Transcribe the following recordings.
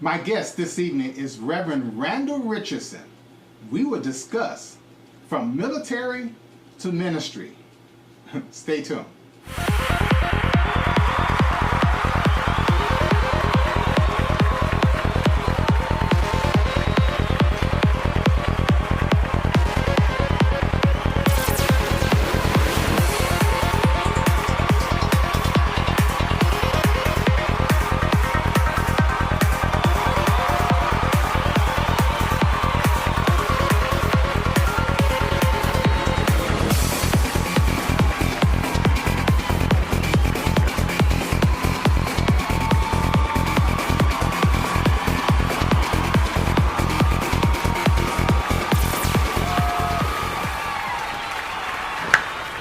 My guest this evening is Reverend Randall Richardson. We will discuss from military to ministry. Stay tuned.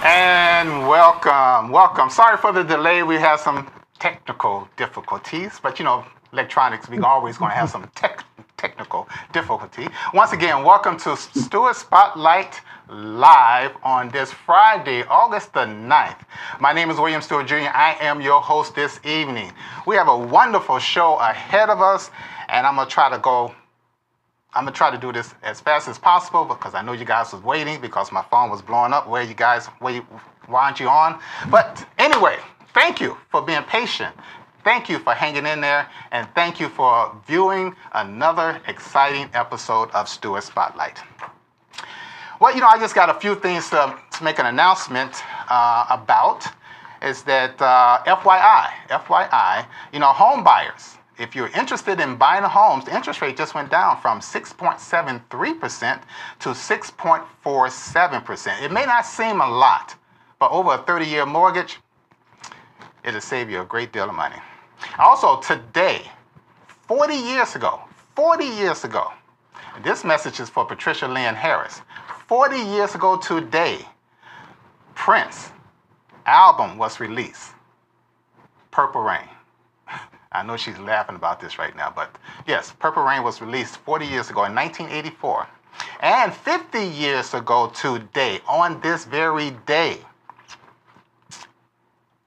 And welcome. Sorry for the delay. We had some technical difficulties, but electronics, we're always going to have some technical difficulty. Once again, welcome to Stewart Spotlight Live on this Friday, August the 9th. My name is William Stewart Jr. I am your host this evening. We have a wonderful show ahead of us, and I'm going to try to do this as fast as possible because I know you guys was waiting because my phone was blowing up. Why aren't you on? But anyway, thank you for being patient. Thank you for hanging in there. And thank you for viewing another exciting episode of Stewart Spotlight. Well, I just got a few things to make an announcement about. Is that FYI, home buyers. If you're interested in buying a home, the interest rate just went down from 6.73% to 6.47%. It may not seem a lot, but over a 30-year mortgage, it'll save you a great deal of money. Also, today, 40 years ago, and this message is for Patricia Lynn Harris. 40 years ago today, Prince's album was released, Purple Rain. I know she's laughing about this right now, but yes, Purple Rain was released 40 years ago in 1984. And 50 years ago today, on this very day,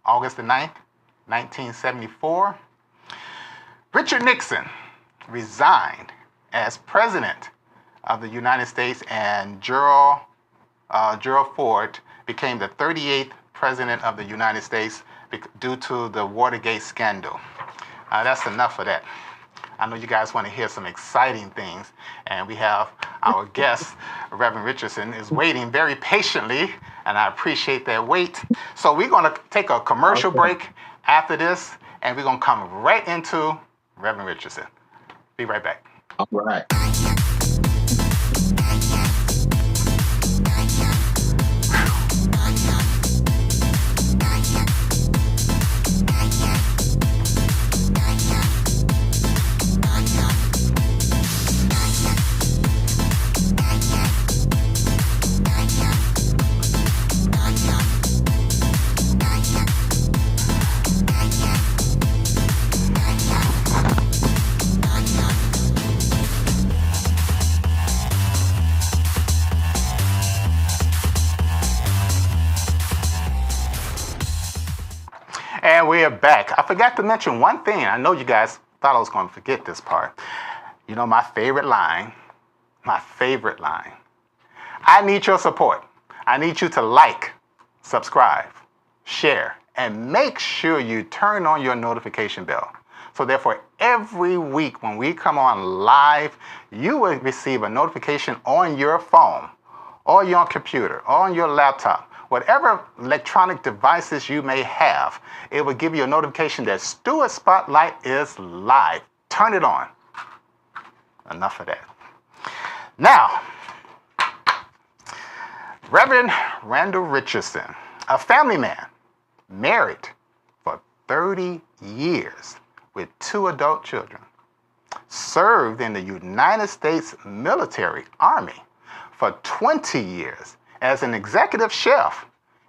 August the 9th, 1974, Richard Nixon resigned as President of the United States, and Gerald Ford became the 38th President of the United States due to the Watergate scandal. That's enough of that. I know you guys want to hear some exciting things, and we have our guest, Reverend Richardson, is waiting very patiently, and I appreciate that wait. So we're going to take a commercial break after this, and we're going to come right into Reverend Richardson. Be right back. All right. And we are back. I forgot to mention one thing. I know you guys thought I was going to forget this part. My favorite line. I need your support. I need you to like, subscribe, share, and make sure you turn on your notification bell. So therefore, every week when we come on live, you will receive a notification on your phone, or your computer, or on your laptop. Whatever electronic devices you may have, it will give you a notification that Stewart Spotlight is live. Turn it on. Enough of that. Now, Reverend Randall Richardson, a family man, married for 30 years with 2 adult children, served in the United States Military Army for 20 years as an executive chef,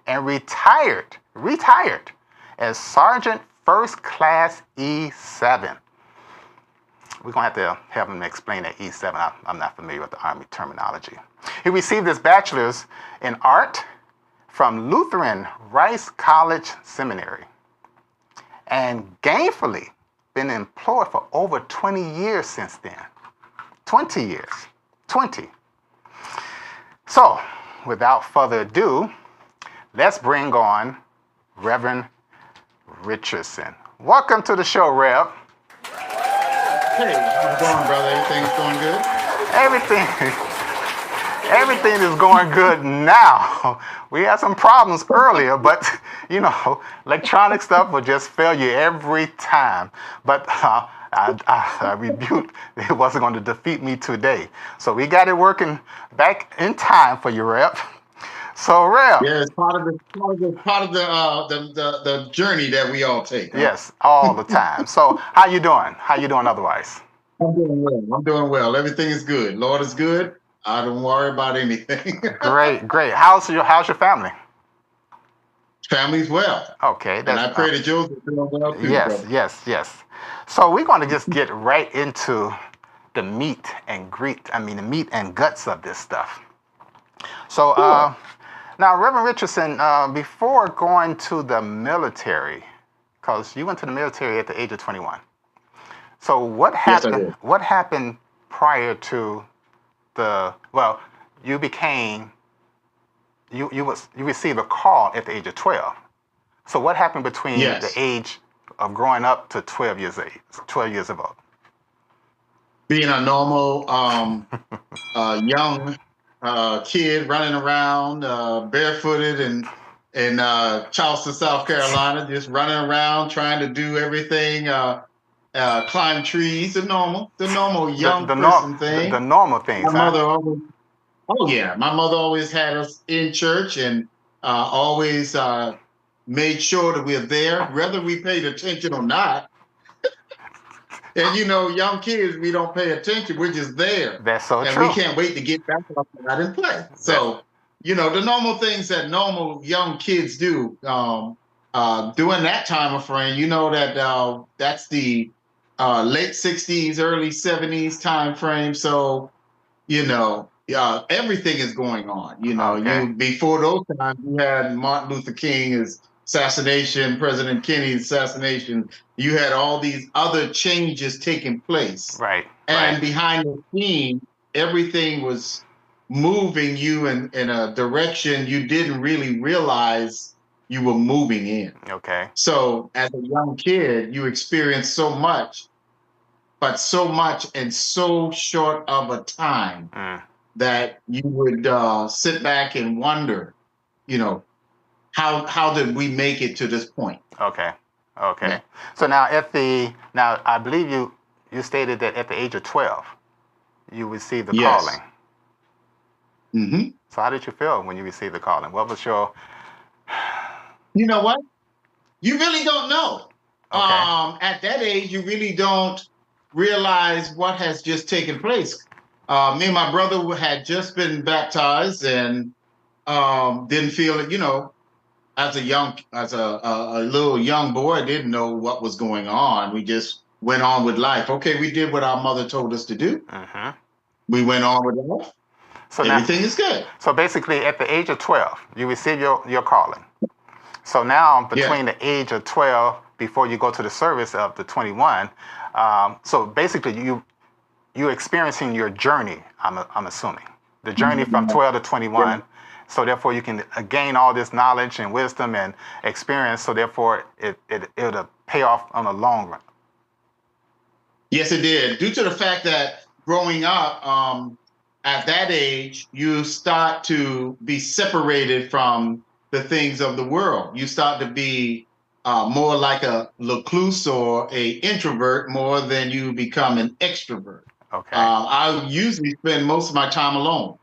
and retired as Sergeant First Class E7. We're going to have to have him explain that E7. I'm not familiar with the Army terminology. He received his bachelor's in art from Lutheran Rice College Seminary, and gainfully been employed for over 20 years since then. 20 years. 20. So, without further ado, let's bring on Reverend Richardson. Welcome to the show, Rev. Hey, how's it going, brother? Everything's going good? Everything is going good now. We had some problems earlier, but electronic stuff will just fail you every time. But I rebuked it wasn't going to defeat me today. So we got it working back in time for you, Rev. So, Rev. Yeah, it's part of the journey that we all take. Huh? Yes, all the time. So, how you doing? How you doing otherwise? I'm doing well. Everything is good. Lord is good. I don't worry about anything. Great. How's your family? Family's well. Okay. And I pray that yours is doing well too. Yes. So we're going to just get right into the meat and guts of this stuff. So now, Reverend Richardson, before going to the military, because you went to the military at the age of 21. So what happened? Yes, I did. What happened prior to you received a call at the age of 12. So what happened between the age of growing up to 12 years of old? Being a normal young kid running around barefooted in Charleston, South Carolina, just running around trying to do everything. Climb trees, the normal young person thing. The normal things. My mother always had us in church and always made sure that we're there, whether we paid attention or not. And young kids, we don't pay attention. We're just there. That's so true. And we can't wait to get back out and play. So, the normal things that normal young kids do during that time of frame, that that's the late 60s, early 70s time frame. So, everything is going on. Before those times, you had Martin Luther King's assassination, President Kennedy's assassination. You had all these other changes taking place. Right. And behind the scene, everything was moving you in a direction you didn't really realize you were moving in. Okay. So as a young kid, you experienced so much, but so much in so short of a time that you would sit back and wonder, how did we make it to this point? Okay. Yeah. So now I believe you stated that at the age of 12, you received the calling. Mm-hmm. So how did you feel when you received the calling? What was your... You know what? You really don't know. Okay. At that age, you really don't realize what has just taken place. Me and my brother had just been baptized and didn't feel it, as a little young boy, didn't know what was going on. We just went on with life. Okay, we did what our mother told us to do. Mm-hmm. We went on with life. So everything is good. So basically, at the age of 12, you received your calling. So now, between the age of 12 before you go to the service of the 21, so basically you're experiencing your journey. I'm assuming the journey from 12 to 21. Yeah. So therefore, you can gain all this knowledge and wisdom and experience. So therefore, it'll pay off on the long run. Yes, it did. Due to the fact that growing up at that age, you start to be separated from the things of the world. You start to be more like a recluse or a introvert more than you become an extrovert. Okay. I usually spend most of my time alone.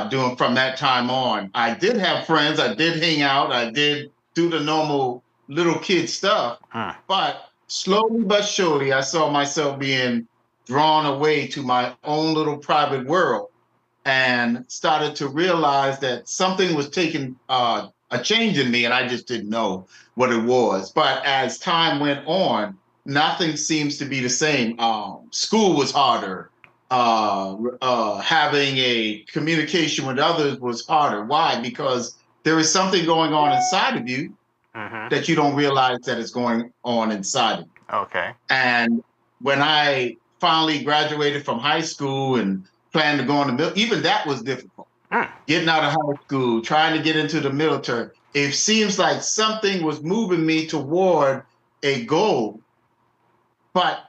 Doing from that time on. I did have friends. I did hang out. I did do the normal little kid stuff. But slowly but surely, I saw myself being drawn away to my own little private world and started to realize that something was taking a change in me, and I just didn't know what it was. But as time went on, nothing seems to be the same. School was harder. Having a communication with others was harder. Why? Because there is something going on inside of you that you don't realize that is going on inside of you. Okay. And when I finally graduated from high school and planned to go in the military, even that was difficult. Mm. Getting out of high school, trying to get into the military, it seems like something was moving me toward a goal, but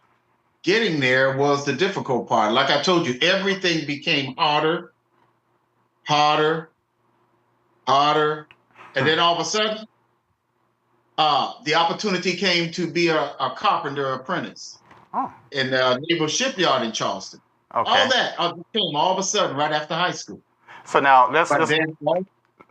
getting there was the difficult part. Like I told you, everything became harder, harder, harder. And then all of a sudden, the opportunity came to be a carpenter apprentice Oh. in the naval shipyard in Charleston. All Okay. that came all of a sudden right after high school. So now let's But let's then,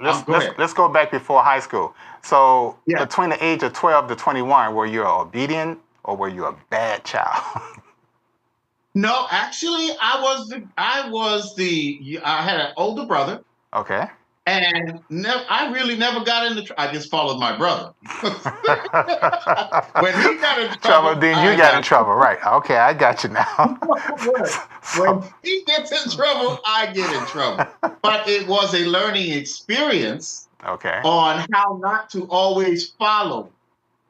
let's go let's ahead. let's go back before high school. So Yeah. between the age of 12 to 21, were you obedient or were you a bad child? No, actually, I had an older brother, Okay. and I really never got into. I just followed my brother. When he got in Trouble, trouble, then you I got in got trouble, right? Okay, I got you now. when So, he gets in trouble, I get in trouble. But it was a learning experience okay. on how not to always follow.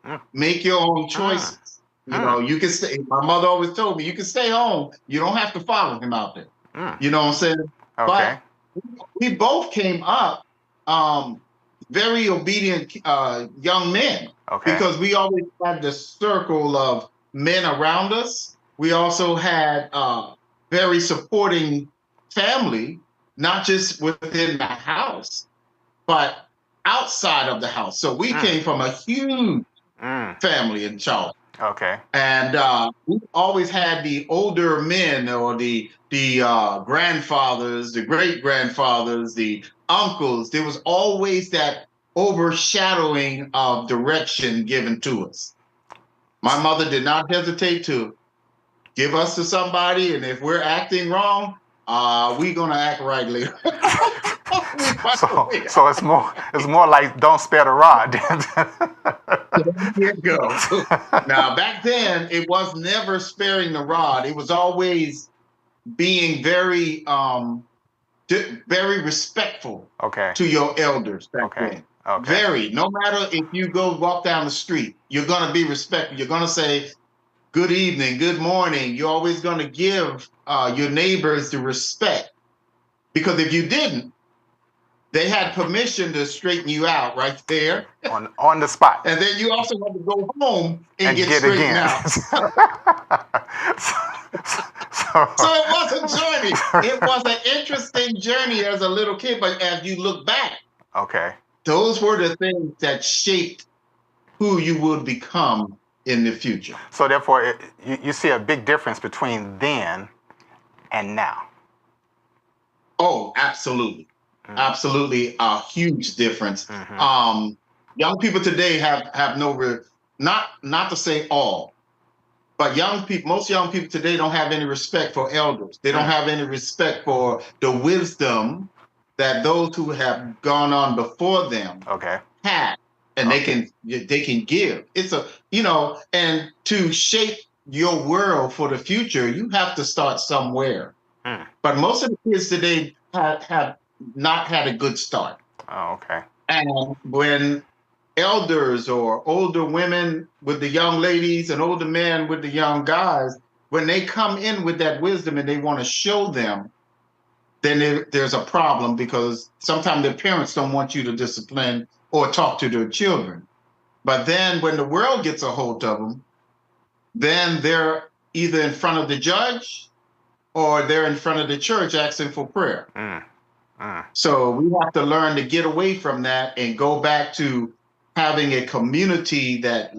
Mm, Make your own mm, choices. You know, mm, you can stay. My mother always told me, you can stay home. You don't have to follow him out there. mm. You know what I'm saying? Okay. But we both came up um, very obedient young men Okay. because we always had the circle of men around us. We also had very supporting family, not just within the house, but outside of the house. So we Mm, came from a huge mm. family in Charlotte. Okay. And we always had the older men or the grandfathers, the great grandfathers, the uncles. There was always that overshadowing of direction given to us. My mother did not hesitate to give us to somebody, and if we're acting wrong, we're gonna act right later. We find a So, way so it's more like don't spare the rod. There you go. Now, back then, it was never sparing the rod. It was always being very respectful Okay. to your elders back Okay. then. Okay. Very. No matter if you go walk down the street, you're going to be respectful. You're going to say, good evening, good morning. You're always going to give your neighbors the respect. Because if you didn't, they had permission to straighten you out right there. On the spot. And then you also had to go home and And get get straightened again. out. So so, it was a journey. It was an interesting journey as a little kid, but as you look back, okay. those were the things that shaped who you would become in the future. So therefore, you see a big difference between then and now. Oh, absolutely. Mm. Absolutely a huge difference. Mm-hmm. Young people today have no, not to say all, but most young people today don't have any respect for elders. They don't have any respect for the wisdom that those who have gone on before them Okay. had, and they can give. It's and to shape your world for the future, you have to start somewhere. Mm. But most of the kids today have not had a good start. Oh, okay. And when elders or older women with the young ladies and older men with the young guys, when they come in with that wisdom and they want to show them, then there's a problem because sometimes their parents don't want you to discipline or talk to their children. But then when the world gets a hold of them, then they're either in front of the judge or they're in front of the church asking for prayer. Mm. Mm. So we have to learn to get away from that and go back to having a community that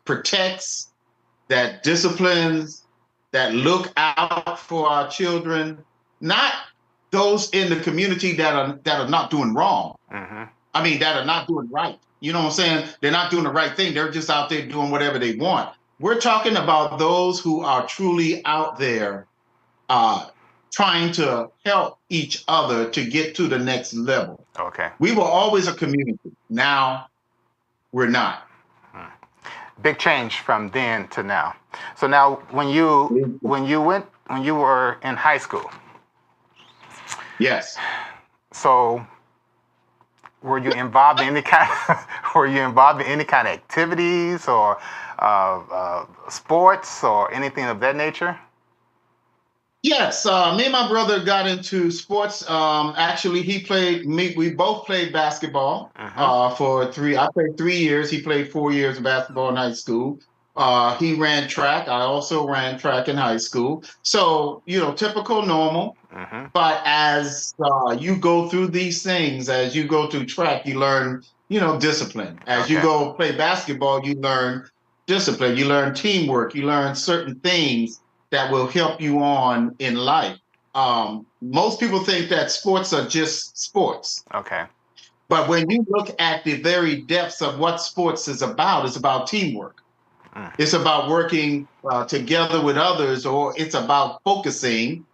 protects, that disciplines, that look out for our children, not those in the community that are not doing wrong. Mm-hmm. I mean, that are not doing right. You know what I'm saying? They're not doing the right thing. They're just out there doing whatever they want. We're talking about those who are truly out there trying to help each other to get to the next level. Okay. We were always a community. Now we're not. Big change from then to now. So now, when you were in high school. Yes. So were you involved in any kind? Were you involved in any kind of activities or sports or anything of that nature? Yes, me and my brother got into sports. Actually, he played me. We both played basketball Mm-hmm. for three. I played 3 years. He played 4 years of basketball in high school. He ran track. I also ran track in high school. So, typical, normal. Mm-hmm. But as you go through these things, as you go through track, you learn, discipline. As you Okay. go play basketball, you learn discipline. You learn teamwork. You learn certain things that will help you on in life. Most people think that sports are just sports. Okay. But when you look at the very depths of what sports is about, it's about teamwork. Mm. It's about working together with others, or it's about focusing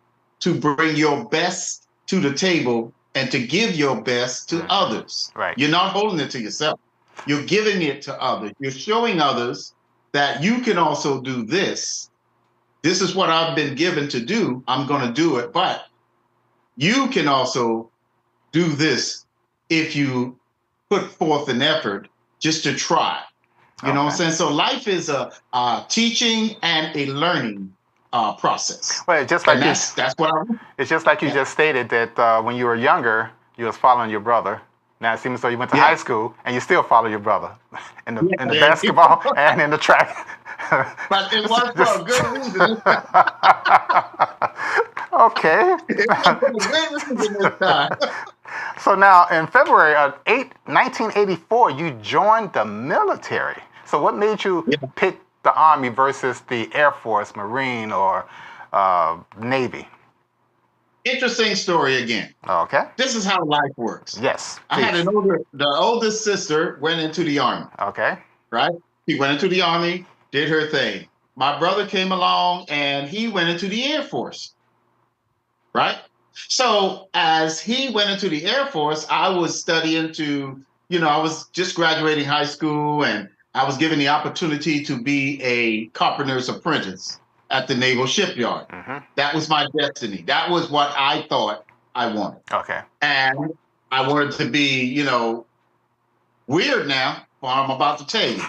to bring your best to the table and to give your best to others. Right. You're not holding it to yourself. You're giving it to others. You're showing others that you can also do this. This is what I've been given to do. I'm going to do it. But you can also do this if you put forth an effort just to try. You know what I'm saying? So life is a teaching and a learning process. Well, just And like that's what I. it's just like you Yeah. just stated that when you were younger, you was following your brother. Now it seems as though you went to Yeah. high school and you still follow your brother in the Yeah. basketball and in the track. But it was for a good reason. Okay. It was for a good reason this time. So now in February of 1984, you joined the military. So what made you Yeah. pick the Army versus the Air Force, Marine, or Navy? Interesting story again. Okay. This is how life works. Yes. I had Please. the oldest sister went into the Army, Okay. right? She went into the Army, did her thing. My brother came along and he went into the Air Force, right? So as he went into the Air Force, I was studying I was just graduating high school and I was given the opportunity to be a carpenter's apprentice at the Naval Shipyard. Mm-hmm. That was my destiny. That was what I thought I wanted. Okay. And I wanted to be, weird now, what I'm about to tell you.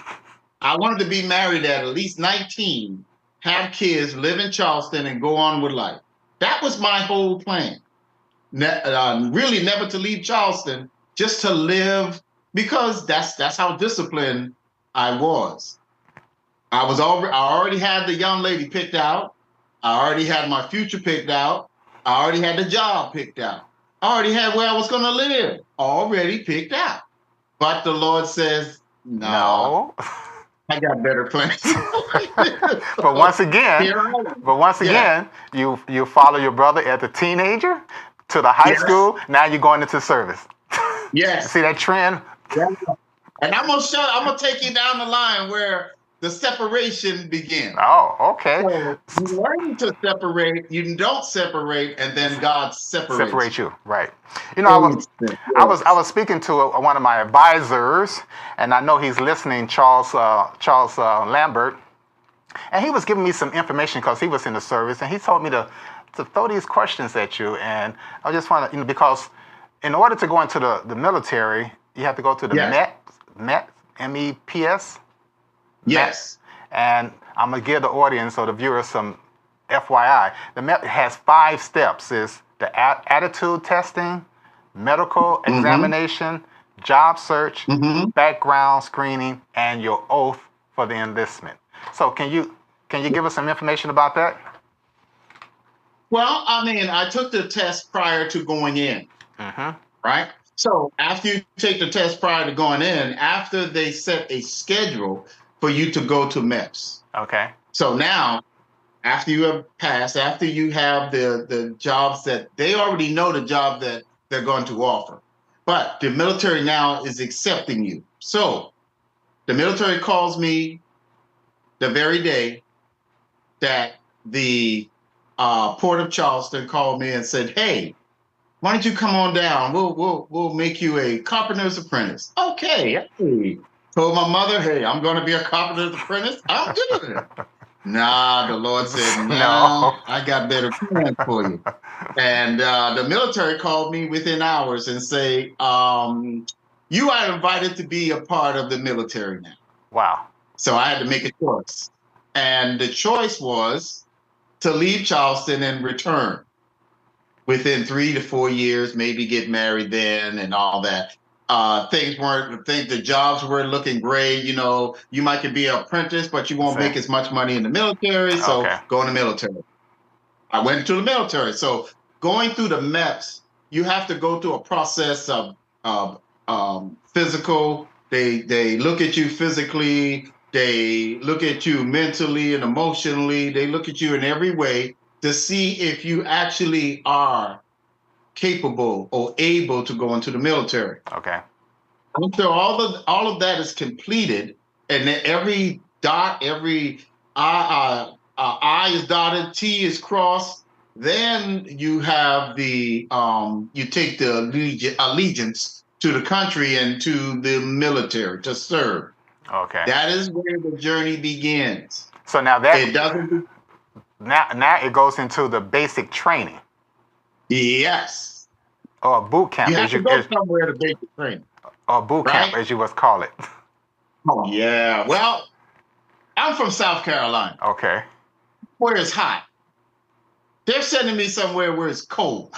I wanted to be married at least 19, have kids, live in Charleston, and go on with life. That was my whole plan. Really never to leave Charleston, just to live, because that's how disciplined I was. I already had the young lady picked out. I already had my future picked out. I already had the job picked out. I already had where I was going to live already picked out. But the Lord says, no. I got better plans. But once again, you follow your brother as a teenager to the high school. Now you're going into service. Yes. See that trend? Yeah. And I'm gonna take you down the line where the separation begins. Oh, okay. So you learn to separate, you don't separate, and then God separates you. Right. I was speaking to one of my advisors, and I know he's listening, Charles Lambert, and he was giving me some information because he was in the service, and he told me to throw these questions at you, and I just want to, because in order to go into the military, you have to go to the MEPS, MEPS. Yes. And I'm going to give the audience or the viewers some FYI. The MEP has 5 steps. It's the attitude testing, medical examination, job search, background screening, and your oath for the enlistment. So can you give us some information about that? Well, I took the test prior to going in, right? So after you take the test prior to going in, after they set a schedule for you to go to MEPS. Okay. So now, after you have passed, after you have the jobs that they already know the job that they're going to offer, but the military now is accepting you. So the military calls me the very day that the Port of Charleston called me and said, "Hey, why don't you come on down? We'll make you a carpenter's apprentice." Okay. Hey. Told my mother, "Hey, I'm going to be a carpenter's apprentice. I'm doing it." Nah, the Lord said, "No, I got better plans for you." And the military called me within hours and say, You are invited to be a part of the military now. Wow. So I had to make a choice. And the choice was to leave Charleston and return within 3 to 4 years, maybe get married then and all that. The jobs weren't looking great. You know, you might could be an apprentice, but you won't make as much money in the military. So go in the military. I went to the military. So going through the MEPS, you have to go through a process of physical. They look at you physically. They look at you mentally and emotionally. They look at you in every way to see if you actually are capable or able to go into the military. Okay. After all of that is completed, and then every dot, every I is dotted, T is crossed, then you have the you take the allegiance to the country and to the military to serve. Okay. That is where the journey begins. So now that it doesn't. Now it goes into the basic training. Yes. Or boot camp. You have to go somewhere to basic training. Or boot camp, as you must call it. Oh yeah. Well, I'm from South Carolina. Okay. Where it's hot. They're sending me somewhere where it's cold.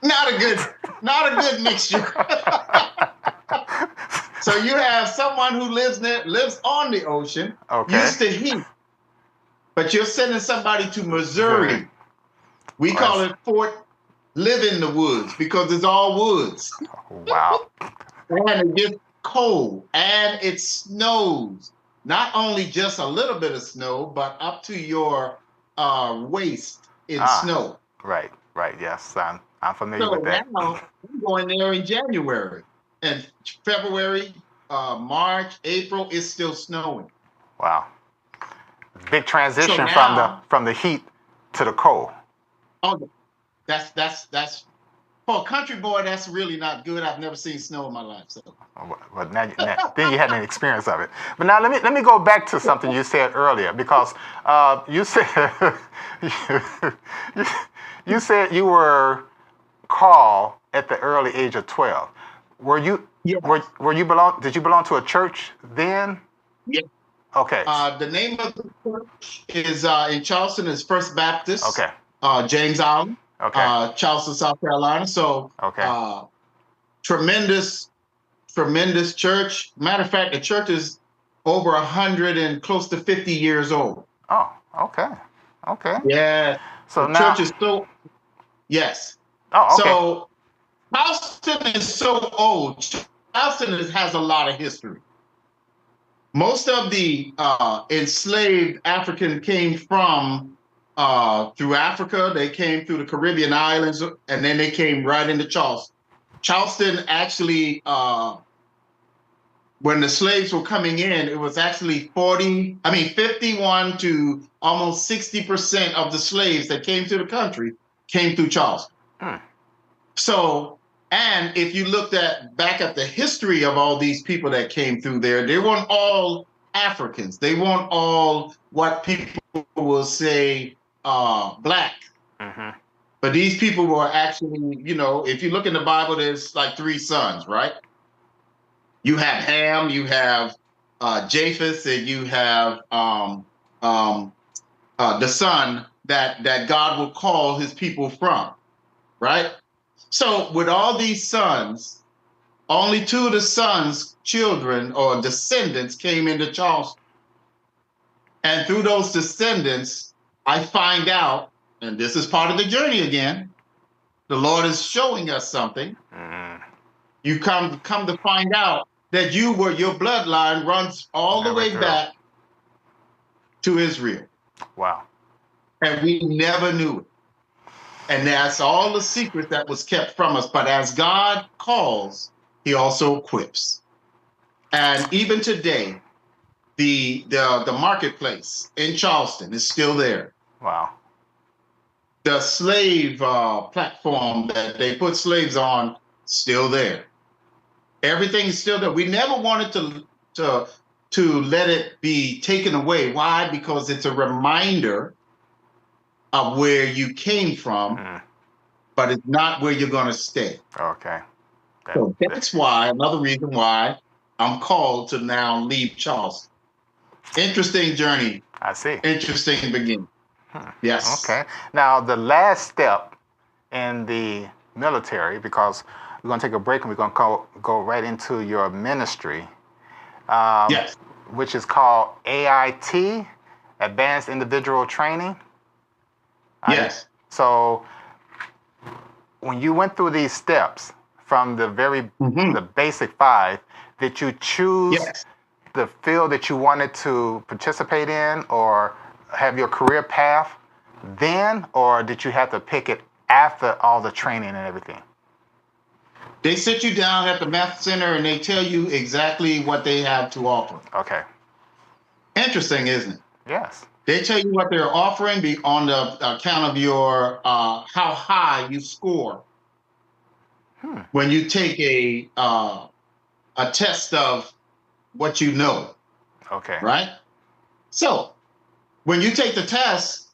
Not a good mixture. So you have someone who lives on the ocean, used to heat, but you're sending somebody to Missouri. We call it Fort Live in the Woods because it's all woods. Wow. And it gets cold and it snows. Not only just a little bit of snow, but up to your waist in snow. Right. Yes, I'm familiar with that. Now I'm going there in January. And February, March, April, it's still snowing. Wow. Big transition So now, from the heat to the cold. Oh, that's for a country boy, that's really not good. I've never seen snow in my life. So well, then you had an experience of it. But now let me go back to something you said earlier, because you said you said you were called at the early age of 12. Were you? Yes. Did you belong to a church then? Yes. Okay. The name of the church is in Charleston is First Baptist. Okay. James Island. Okay. Charleston, South Carolina. So tremendous church. Matter of fact, the church is over 100 and close to 50 years old. Oh, okay. Yeah. So the now church is so. Yes. Oh, okay. So Charleston is so old. Charleston has a lot of history. Most of the enslaved African came from through Africa. They came through the Caribbean islands, and then they came right into Charleston. Charleston actually, when the slaves were coming in, it was actually 51 to almost 60% of the slaves that came to the country came through Charleston. So, and if you looked back at the history of all these people that came through there, they weren't all Africans. They weren't all what people will say black. But these people were actually, if you look in the Bible, there's like 3 sons, right? You have Ham, you have Japheth, and you have the son that God will call his people from, right? So with all these sons, only 2 of the sons' children or descendants came into Charleston. And through those descendants, I find out, and this is part of the journey again, the Lord is showing us something. You come to find out that your bloodline runs all the way back to Israel. Wow. And we never knew it. And that's all the secret that was kept from us. But as God calls, he also equips. And even today, the marketplace in Charleston is still there. Wow. The slave platform that they put slaves on, still there. Everything is still there. We never wanted to let it be taken away. Why? Because it's a reminder of where you came from, but it's not where you're going to stay. Okay. So that's why, another reason why I'm called to now leave Charleston. Interesting journey. I see. Interesting beginning. Yes. Okay. Now, the last step in the military, because we're going to take a break and we're going to go right into your ministry, Yes. which is called AIT, Advanced Individual Training. Yes. So, when you went through these steps from the the basic 5, did you choose Yes. the field that you wanted to participate in or have your career path then, or did you have to pick it after all the training and everything? They sit you down at the math center and they tell you exactly what they have to offer. Okay. Interesting, isn't it? Yes. They tell you what they're offering on the account of your how high you score when you take a test of what you know. Okay. Right? So when you take the test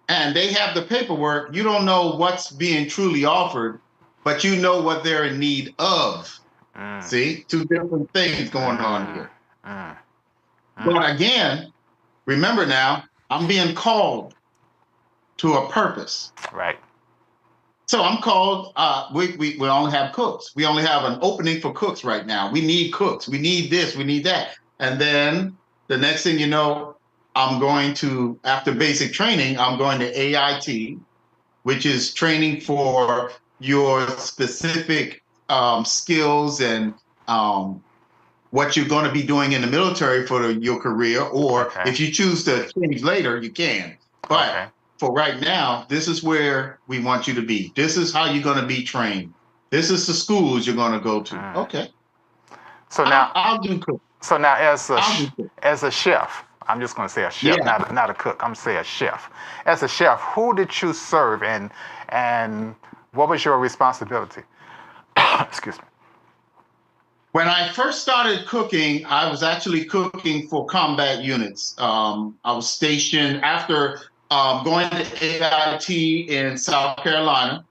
and they have the paperwork, you don't know what's being truly offered, but you know what they're in need of. See, 2 different things going on here. But again, remember now, I'm being called to a purpose. Right. So I'm called, we only have cooks. We only have an opening for cooks right now. We need cooks. We need this, we need that. And then the next thing you know, I'm going to, after basic training, I'm going to AIT, which is training for your specific skills and what you're going to be doing in the military for your career, or if you choose to change later, you can. But for right now, this is where we want you to be. This is how you're going to be trained. This is the schools you're going to go to. Okay. So now I'll do cook. So now, as a chef, I'm just going to say a chef, not a cook. I'm going to say a chef. As a chef, who did you serve, and what was your responsibility? Excuse me. When I first started cooking, I was actually cooking for combat units. I was stationed after going to AIT in South Carolina.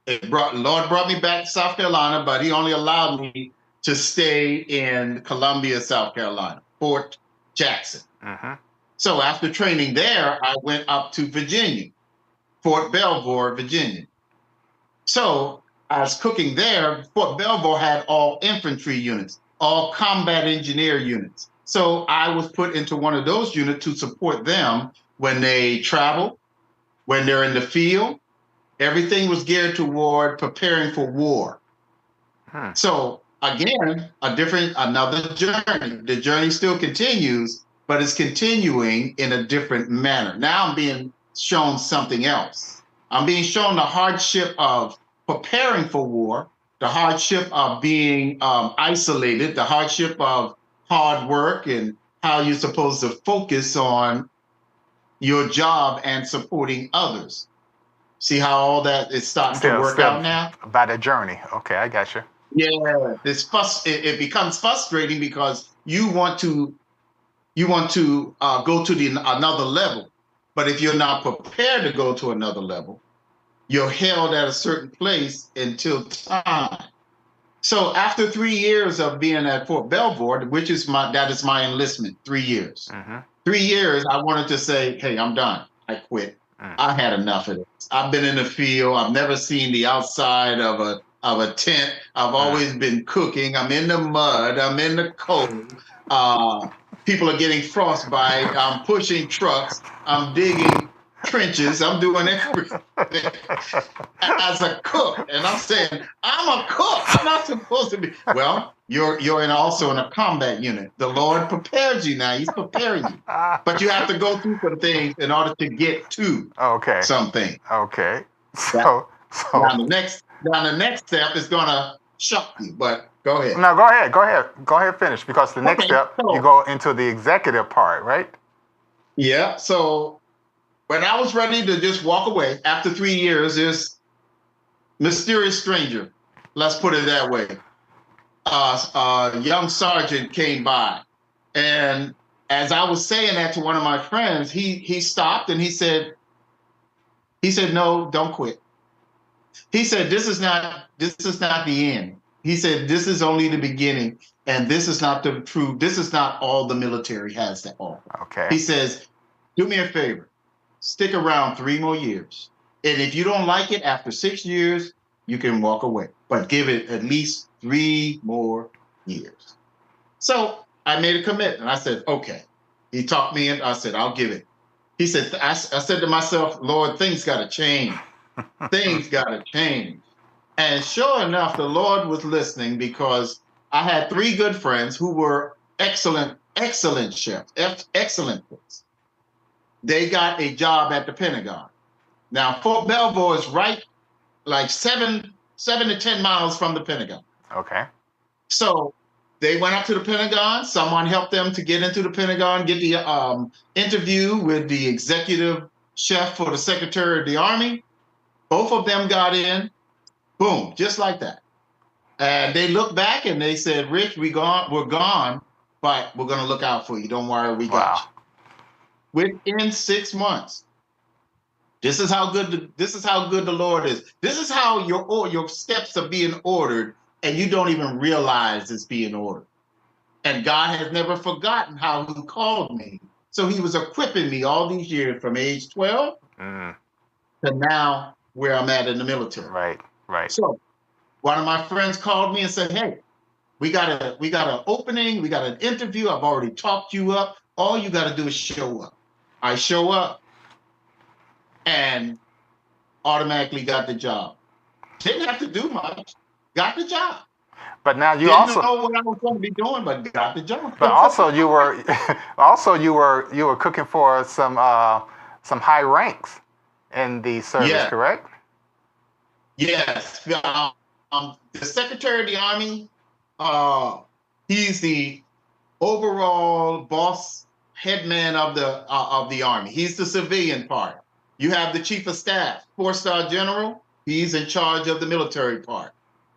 Lord brought me back to South Carolina, but he only allowed me to stay in Columbia, South Carolina, Fort Jackson. So after training there, I went up to Virginia, Fort Belvoir, Virginia. So I was cooking there. Fort Belvoir had all infantry units, all combat engineer units. So I was put into one of those units to support them when they travel, when they're in the field. Everything was geared toward preparing for war. So again, another journey. The journey still continues, but it's continuing in a different manner. Now I'm being shown something else. I'm being shown the hardship of preparing for war, the hardship of being isolated, the hardship of hard work, and how you're supposed to focus on your job and supporting others. See how all that is starting to work out now? By the journey. Okay, I got you. Yeah, it becomes frustrating because you want to go to another level, but if you're not prepared to go to another level, you're held at a certain place until time. So after 3 years of being at Fort Belvoir, that is my enlistment, 3 years. 3 years, I wanted to say, hey, I'm done. I quit. I had enough of this. I've been in the field. I've never seen the outside of a tent. I've always been cooking. I'm in the mud. I'm in the cold. People are getting frostbite. I'm pushing trucks. I'm digging trenches. I'm doing everything as a cook. And I'm saying, I'm a cook. I'm not supposed to be. Well, you're also in a combat unit. The Lord prepares you now. He's preparing you. But you have to go through some things in order to get to something. Okay. So now the next step is gonna shock you, but go ahead. No, go ahead, finish, because the next step you go into the executive part, right? Yeah. So when I was ready to just walk away after 3 years, this mysterious stranger, let's put it that way, a young sergeant came by, and as I was saying that to one of my friends, he stopped and he said, no, don't quit. He said, this is not the end. He said, this is only the beginning, and this is not the truth. This is not all the military has to offer. Okay. He says, do me a favor, stick around 3 more years. And if you don't like it after 6 years, you can walk away, but give it at least 3 more years. So I made a commitment. I said, okay. He talked me in. I said, I'll give it. He said, I said to myself, Lord, things got to change. Things got to change. And sure enough, the Lord was listening, because I had 3 good friends who were excellent chefs, excellent cooks. They got a job at the Pentagon. Now, Fort Belvoir is right like 7 to 10 miles from the Pentagon. Okay. So they went up to the Pentagon. Someone helped them to get into the Pentagon, get the interview with the executive chef for the Secretary of the Army. Both of them got in. Boom, just like that. And they looked back and they said, Rich, we're gone, but we're going to look out for you. Don't worry, we got you. Within 6 months. This is how good the Lord is. This is how your steps are being ordered, and you don't even realize it's being ordered. And God has never forgotten how he called me. So he was equipping me all these years from age 12 to now where I'm at in the military. Right. So one of my friends called me and said, hey, we got an opening, we got an interview. I've already talked you up. All you got to do is show up. I show up and automatically got the job. Didn't have to do much. Got the job. But now you Didn't know what I was going to be doing, but got the job. But also you were cooking for some high ranks in the service, correct? Yes. The Secretary of the Army, he's the overall boss, head man of the Army. He's the civilian part. You have the Chief of Staff, 4-star general. He's in charge of the military part.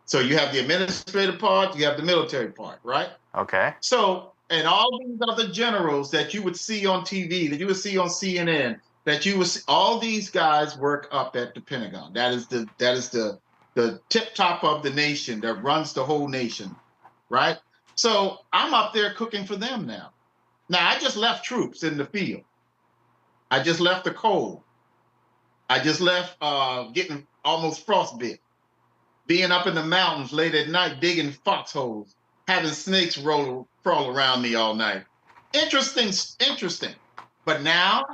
So you have the administrative part, you have the military part, right? Okay. So, and all these other generals that you would see on TV, that you would see on CNN, that you would see, all these guys work up at the Pentagon. That is the tip top of the nation that runs the whole nation, right? So I'm up there cooking for them now. Now, I just left troops in the field. I just left the cold. I just left getting almost frostbit, being up in the mountains late at night, digging foxholes, having snakes crawl around me all night. Interesting. But now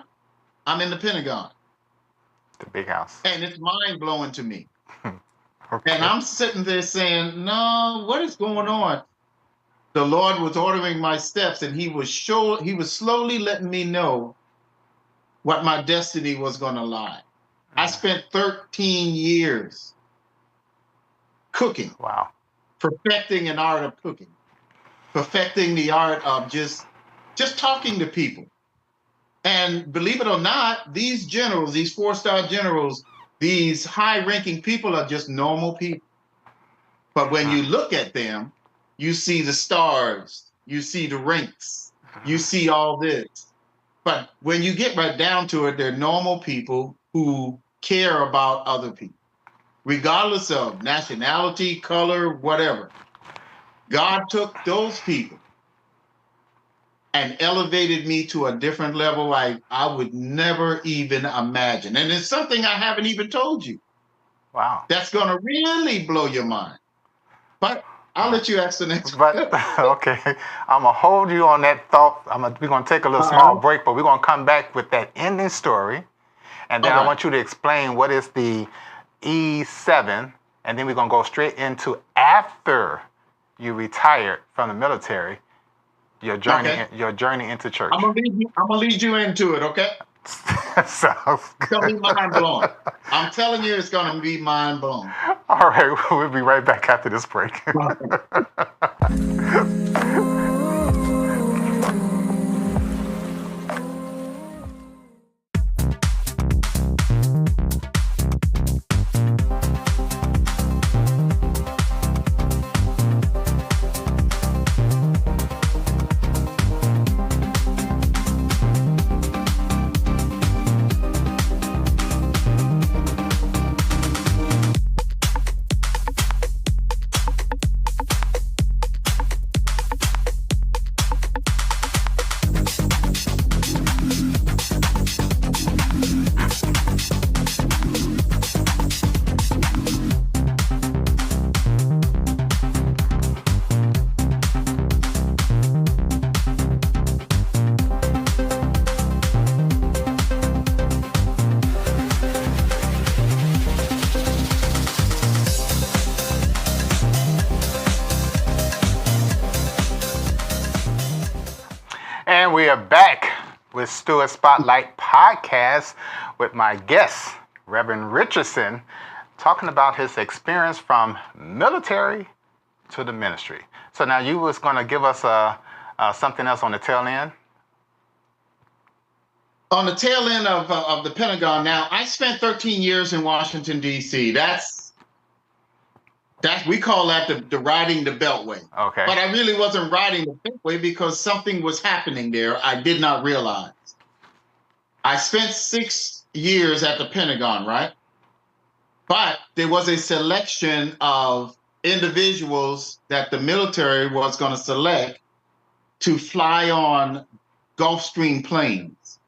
I'm in the Pentagon. The big house. And it's mind-blowing to me. Okay. And I'm sitting there saying, no, what is going on? The Lord was ordering my steps, and he was slowly letting me know what my destiny was going to lie. I spent 13 years cooking. Wow. Perfecting an art of cooking. Perfecting the art of just talking to people. And believe it or not, these generals, these 4-star generals, these high-ranking people are just normal people. But when you look at them, you see the stars, you see the ranks, you see all this. But when you get right down to it, they're normal people who care about other people, regardless of nationality, color, whatever. God took those people and elevated me to a different level I would never even imagine. And it's something I haven't even told you. Wow. That's going to really blow your mind. But I'll let you ask the next But okay, I'm gonna hold you on that thought. We're gonna take a little small break, but we're gonna come back with that ending story, and then I want you to explain what is the E7, and then we're gonna go straight into after you retired from the military, your journey into church. I'm gonna lead you into it, okay? Sounds good. It's gonna be mind blowing. I'm telling you, it's gonna be mind blowing. All right, we'll be right back after this break. And we are back with Stewart Spotlight Podcast with my guest, Reverend Richardson, talking about his experience from military to the ministry. So now you was going to give us something else on the tail end? On the tail end of the Pentagon, now I spent 13 years in Washington, D.C. That's we call that the riding the Beltway. Okay. But I really wasn't riding the Beltway because something was happening there I did not realize. I spent 6 years at the Pentagon, right? But there was a selection of individuals that the military was going to select to fly on Gulfstream planes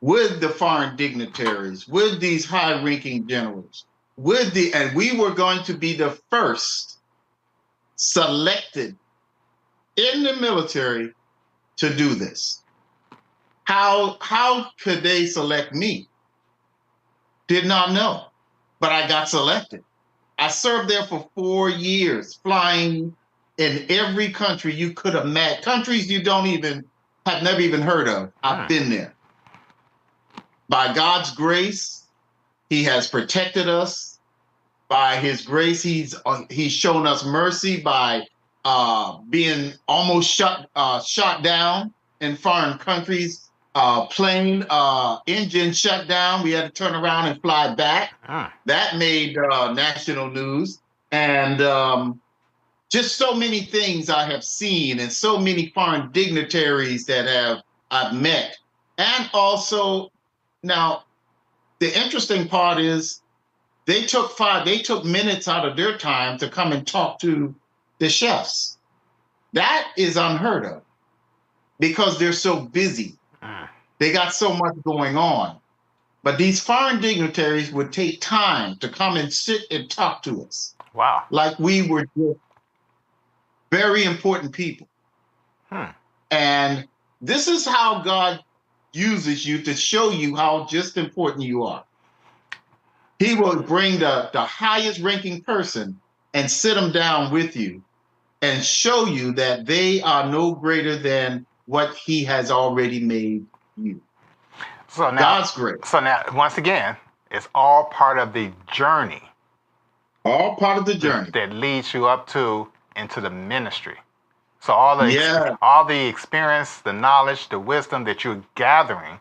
with the foreign dignitaries, with these high-ranking generals, and we were going to be the first selected in the military to do this. How could they select me? Did not know, but I got selected. I served there for 4 years, flying in every country you could imagine, countries you have never even heard of. I've been there. By God's grace, He has protected us. By His grace, He's shown us mercy by being almost shot down in foreign countries. Plane engine shut down. We had to turn around and fly back. That made national news. And just so many things I have seen, and so many foreign dignitaries that I've met, and also. Now, the interesting part is they took minutes out of their time to come and talk to the chefs. That is unheard of because they're so busy. They got so much going on. But these foreign dignitaries would take time to come and sit and talk to us. Wow. Like we were just very important people. And this is how God uses you to show you how just important you are. He will bring the highest ranking person and sit them down with you and show you that they are no greater than what He has already made you. So now, God's grace. So now, once again, it's all part of the journey. All part of the journey that leads you up to into the ministry. So all the experience, the knowledge, the wisdom that you're gathering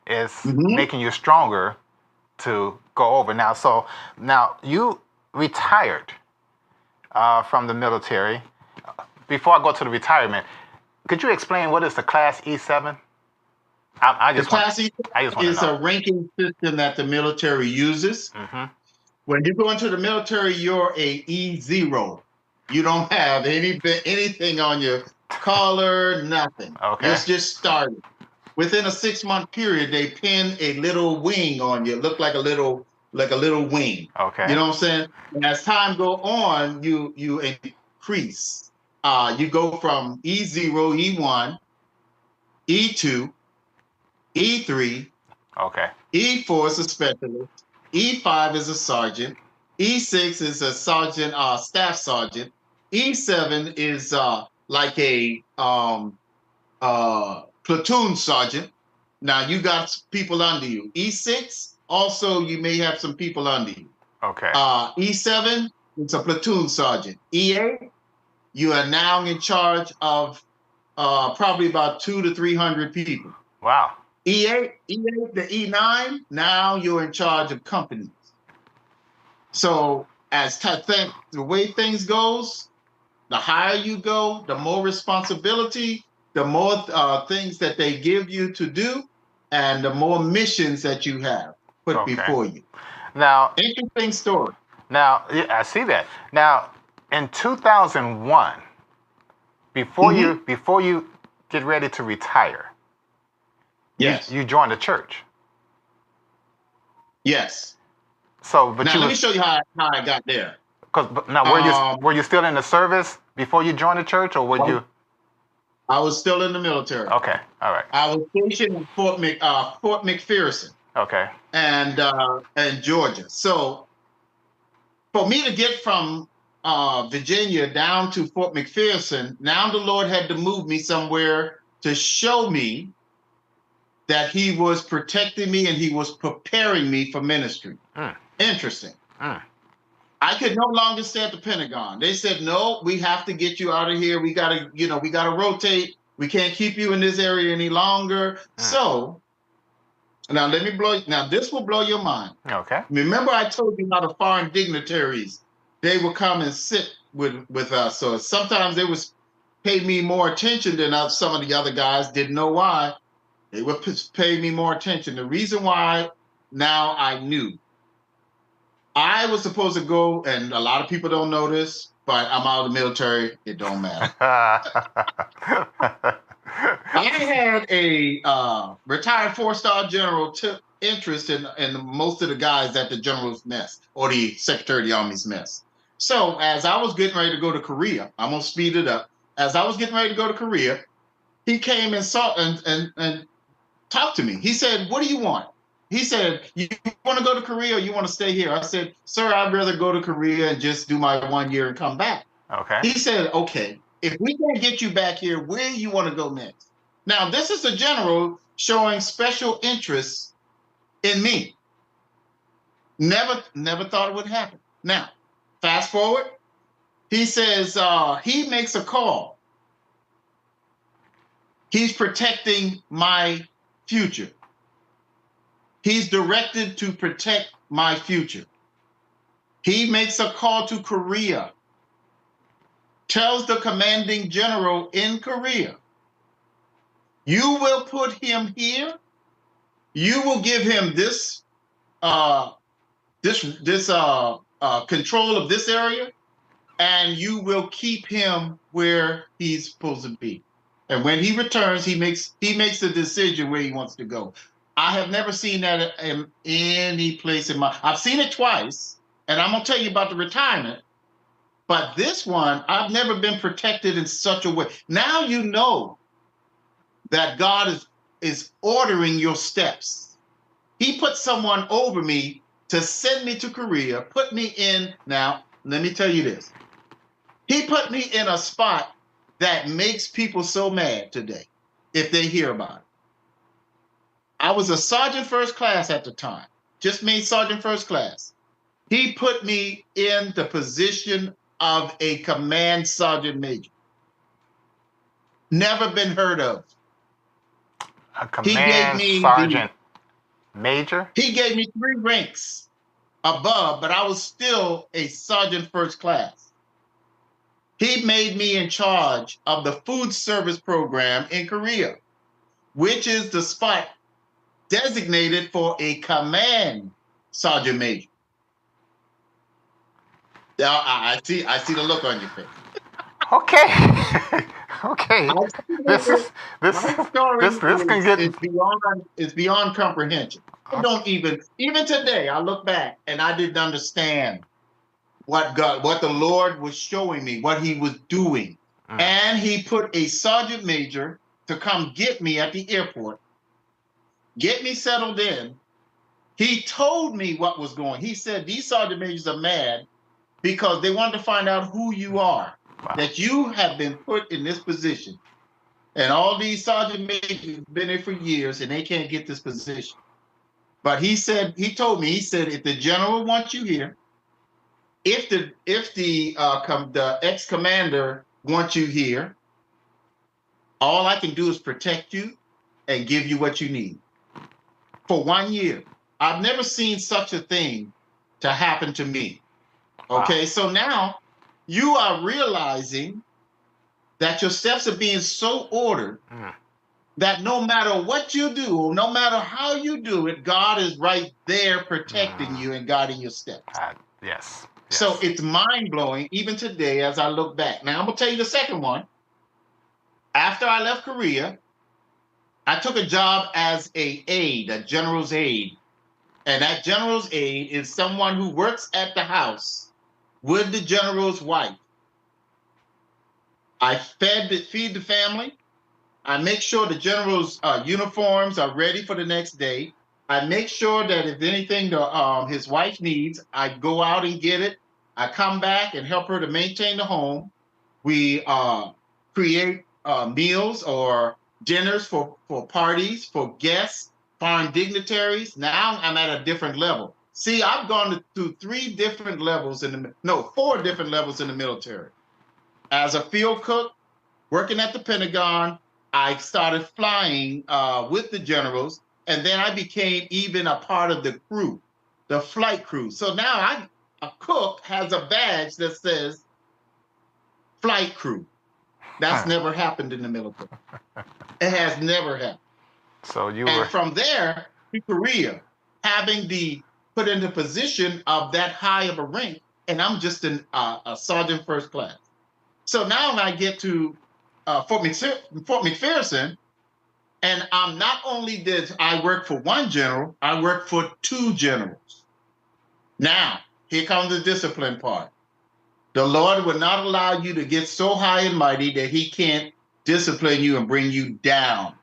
is making you stronger to go over. Now you retired from the military. Before I go to the retirement, could you explain what is the Class E7? The Class E7 is a ranking system that the military uses. When you go into the military, you're a E0. You don't have anything on your collar, nothing. Okay. It's just started. Within a 6-month period, they pin a little wing on you. Look like a little wing. Okay. You know what I'm saying? And as time go on, you increase. You go from E0, E1, E2, E3. Okay. E4 is a specialist. E5 is a sergeant. E6 is a sergeant, staff sergeant. E7 is like a platoon sergeant. Now you got people under you. E6 also you may have some people under you. Okay. E7 it's a platoon sergeant. E8 you are now in charge of probably about 200 to 300 people. Wow. E8 to E9 now you're in charge of companies. So as the way things goes, the higher you go, the more responsibility, the more things that they give you to do, and the more missions that you have put before you. Now, interesting story. Now, I see that. Now, in 2001, before you get ready to retire, yes, you joined a church. Yes. So, but now let me show you how I got there. Now, were you still in the service before you joined the church, or were you? I was still in the military. Okay, all right. I was stationed in Fort McPherson. Okay. And Georgia. So, for me to get from Virginia down to Fort McPherson, now the Lord had to move me somewhere to show me that he was protecting me and he was preparing me for ministry. Interesting. I could no longer stay at the Pentagon. They said, no, we have to get you out of here. We gotta, we gotta rotate. We can't keep you in this area any longer. So now this will blow your mind. Okay. Remember I told you about the foreign dignitaries. They would come and sit with us. So sometimes they would pay me more attention than some of the other guys. Didn't know why. They would pay me more attention. The reason why now I knew. I was supposed to go, and a lot of people don't know this, but I'm out of the military. It don't matter. I had a retired 4-star general took interest in most of the guys at the general's mess or the Secretary of the Army's mess. So as I was getting ready to go to Korea, I'm gonna speed it up. As I was getting ready to go to Korea, he came and saw and talked to me. He said, "What do you want?" He said, "You want to go to Korea or you want to stay here?" I said, "Sir, I'd rather go to Korea and just do my 1 year and come back." Okay. He said, "Okay, if we can't get you back here, where do you want to go next?" Now, this is a general showing special interest in me. Never thought it would happen. Now, fast forward. He says he makes a call. He's protecting my future. He's directed to protect my future. He makes a call to Korea, tells the commanding general in Korea, you will put him here, you will give him this control of this area, and you will keep him where he's supposed to be. And when he returns, he makes the decision where he wants to go. I have never seen that in any place I've seen it twice, and I'm gonna tell you about the retirement, but this one, I've never been protected in such a way. Now you know that God is ordering your steps. He put someone over me to send me to Korea, put me in, now, let me tell you this. He put me in a spot that makes people so mad today if they hear about it. I was a sergeant first class at the time, just made sergeant first class. He put me in the position of a command sergeant major. Never been heard of. A command sergeant major? He gave me 3 ranks above, but I was still a sergeant first class. He made me in charge of the food service program in Korea, which is the spot designated for a command sergeant major. Now I see the look on your face. Okay. Okay. This can get it's beyond comprehension. I don't even today I look back and I didn't understand what the Lord was showing me, what he was doing. And he put a sergeant major to come get me at the airport, get me settled in. He told me what was going. He said, these sergeant majors are mad because they wanted to find out who you are, that you have been put in this position. And all these sergeant majors have been there for years and they can't get this position. But he told me, if the general wants you here, if the ex-commander wants you here, all I can do is protect you and give you what you need for 1 year. I've never seen such a thing to happen to me. Okay, so now you are realizing that your steps are being so ordered that no matter what you do, no matter how you do it, God is right there protecting you and guiding your steps. Yes. So it's mind-blowing even today as I look back. Now I'm gonna tell you the second one. After I left Korea, I took a job as a general's aide. And that general's aide is someone who works at the house with the general's wife. I feed the family. I make sure the general's uniforms are ready for the next day. I make sure that if anything his wife needs, I go out and get it. I come back and help her to maintain the home. We create meals or dinners for parties, for guests, foreign dignitaries. Now I'm at a different level. See, I've gone through 3 different levels no, 4 different levels in the military. As a field cook, working at the Pentagon, I started flying with the generals, and then I became even a part of the crew, the flight crew. So now a cook has a badge that says flight crew. That's never happened in the military. It has never happened. So and from there to Korea, having the put into position of that high of a rank, and I'm just a sergeant first class. So now I get to Fort McPherson, and I'm not only did I work for one general, I worked for 2 generals. Now, here comes the discipline part. The Lord will not allow you to get so high and mighty that he can't discipline you and bring you down.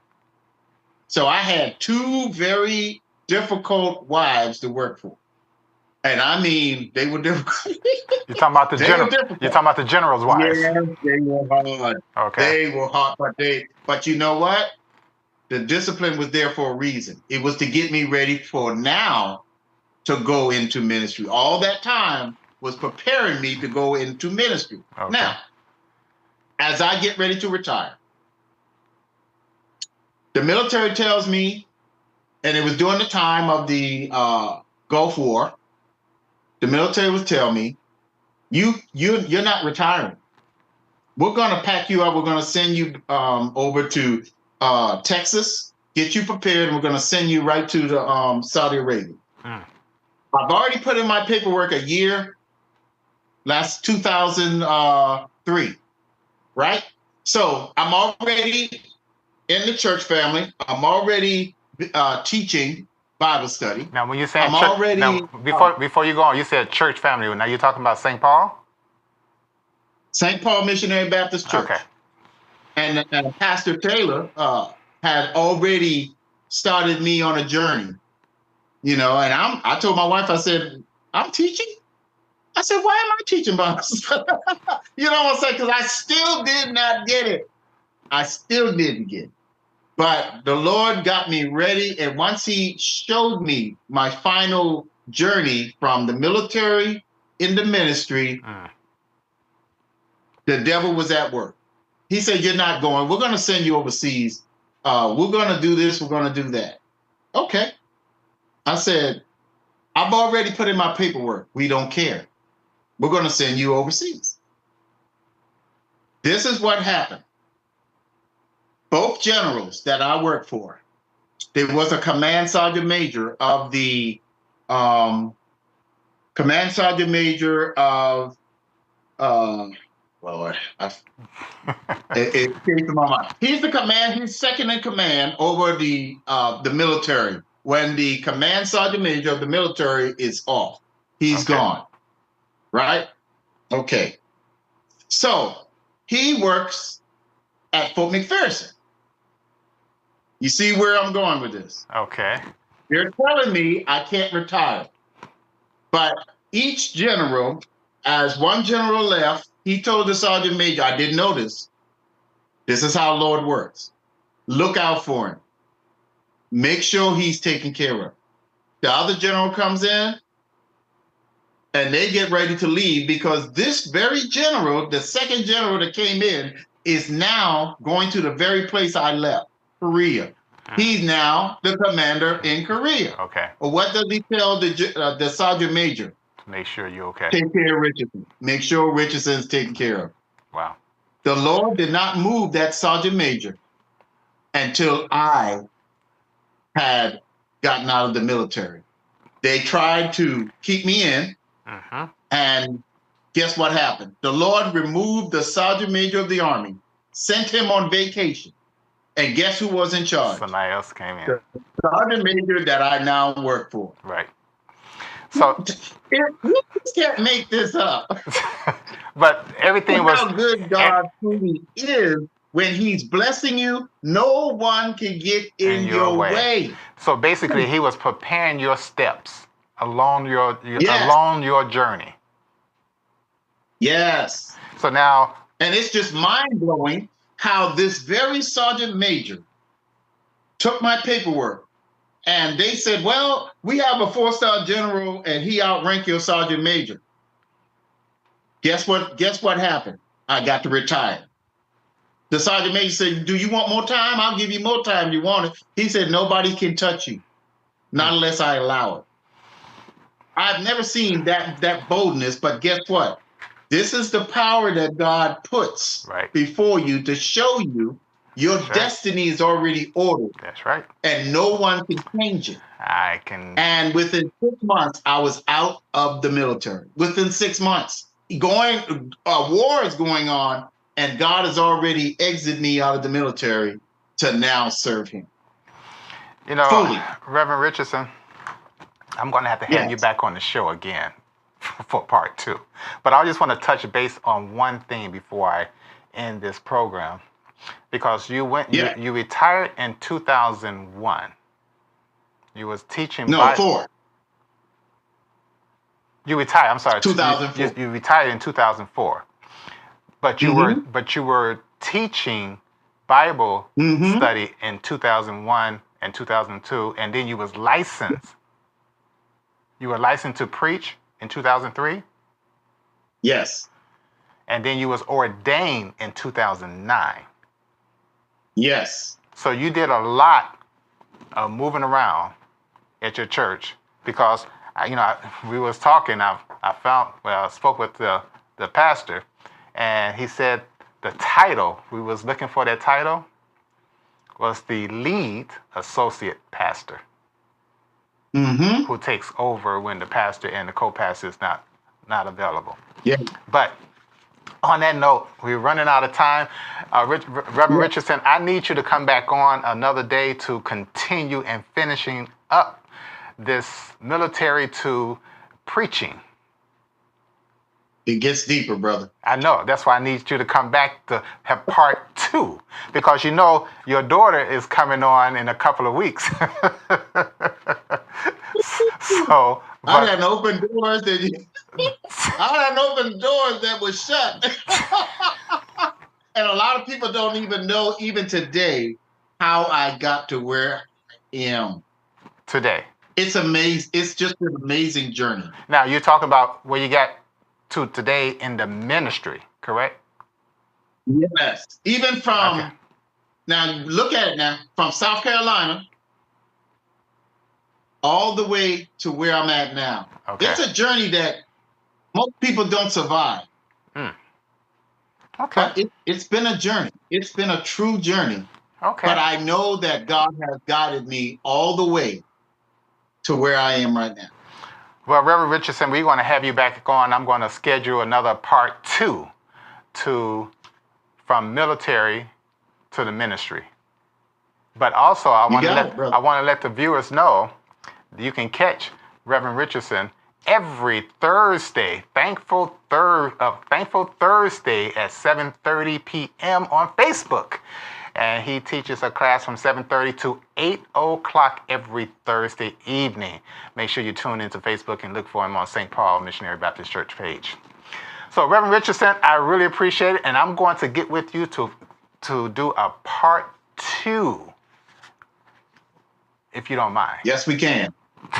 So I had 2 very difficult wives to work for. And I mean, they were difficult. You're talking about the general. You're talking about the general's wives. Yeah, they were hard. Okay. They were hard, but you know what? The discipline was there for a reason. It was to get me ready for now to go into ministry. All that time was preparing me to go into ministry. Okay. Now, as I get ready to retire, the military tells me, and it was during the time of the Gulf War, the military would tell me, you're not retiring. We're going to pack you up. We're going to send you over to Texas, get you prepared, and we're going to send you right to the Saudi Arabia. I've already put in my paperwork a year, last 2003, right? So I'm already in the church family. I'm already teaching Bible study. Now, when you say before you go on, you said church family. Now you're talking about St. Paul? St. Paul Missionary Baptist Church. Okay. And Pastor Taylor had already started me on a journey, and I told my wife, I said, I'm teaching? I said, why am I teaching Bible study? You know what I'm saying? Because I still did not get it. I still didn't get it. But the Lord got me ready. And once he showed me my final journey from the military into ministry, the devil was at work. He said, you're not going. We're going to send you overseas. We're going to do this. We're going to do that. Okay. I said, I've already put in my paperwork. We don't care. We're going to send you overseas. This is what happened. Both generals that I worked for, there was a command sergeant major of the Lord, it came to my mind. He's second in command over the military. When the command sergeant major of the military is off, he's gone. Right? Okay. So he works at Fort McPherson. You see where I'm going with this? Okay. They're telling me I can't retire. But each general, as one general left, he told the sergeant major, I didn't know this. This is how Lord works. Look out for him. Make sure he's taken care of. The other general comes in, and they get ready to leave because this very general, the second general that came in, is now going to the very place I left, Korea. He's now the commander in Korea. Okay. Well, what does he tell the sergeant major? Make sure you're okay. Take care of Richardson. Make sure Richardson's taken care of. Wow. The Lord did not move that sergeant major until I had gotten out of the military. They tried to keep me in, and guess what happened? The Lord removed the sergeant major of the Army, sent him on vacation, and guess who was in charge? Somebody else came in. The sergeant major that I now work for. Right. So you just can't make this up. But everything was how good God truly is. When he's blessing you, no one can get in your way. So basically, he was preparing your steps along your journey. Yes. So now, and it's just mind blowing how this very sergeant major took my paperwork, and they said, well, we have a 4-star general and he outranked your sergeant major. Guess what happened? I got to retire. The sergeant major said, do you want more time? I'll give you more time if you want it. He said, nobody can touch you, not unless I allow it. I've never seen that boldness, but guess what? This is the power that God puts before you to show you your destiny is already ordered. That's right. And no one can change it. And within 6 months, I was out of the military. Within 6 months, war is going on, and God has already exited me out of the military to now serve Him. You know, fully. Reverend Richardson, I'm going to have to have you back on the show again for part 2. But I just want to touch base on one thing before I end this program, because you retired in 2001. You was teaching. No, 4. You retired. I'm sorry. 2004. You retired in 2004, but you were teaching Bible study in 2001 and 2002, and then you was licensed. You were licensed to preach in 2003. Yes. And then you was ordained in 2009. Yes. So you did a lot of moving around at your church, because we was talking. I spoke with the pastor, and he said the title we was looking for, that title was the lead associate pastor, who takes over when the pastor and the co-pastor is not available. Yeah. But on that note, we're running out of time. Reverend Richardson, I need you to come back on another day to continue and finishing up this military to preaching. It gets deeper, brother. I know. That's why I need you to come back to have part 2, because your daughter is coming on in a couple of weeks. So I had open doors that were shut. And a lot of people don't even know, even today, how I got to where I am today. It's amazing. It's just an amazing journey. Now, you're talking about where you got to today in the ministry, correct? Yes. Even from, now look at it now, from South Carolina all the way to where I'm at now. Okay. It's a journey that most people don't survive. Okay. But it's been a journey. It's been a true journey. Okay. But I know that God has guided me all the way to where I am right now. Well, Reverend Richardson, we're going to have you back on. I'm going to schedule another part 2 from military to the ministry. But also, I want to let the viewers know you can catch Reverend Richardson every Thursday, Thankful Thursday at 7:30 p.m. on Facebook. And he teaches a class from 7:30 to 8 o'clock every Thursday evening. Make sure you tune into Facebook and look for him on St. Paul Missionary Baptist Church page. So, Reverend Richardson, I really appreciate it, and I'm going to get with you to do a part 2, if you don't mind. Yes, we can.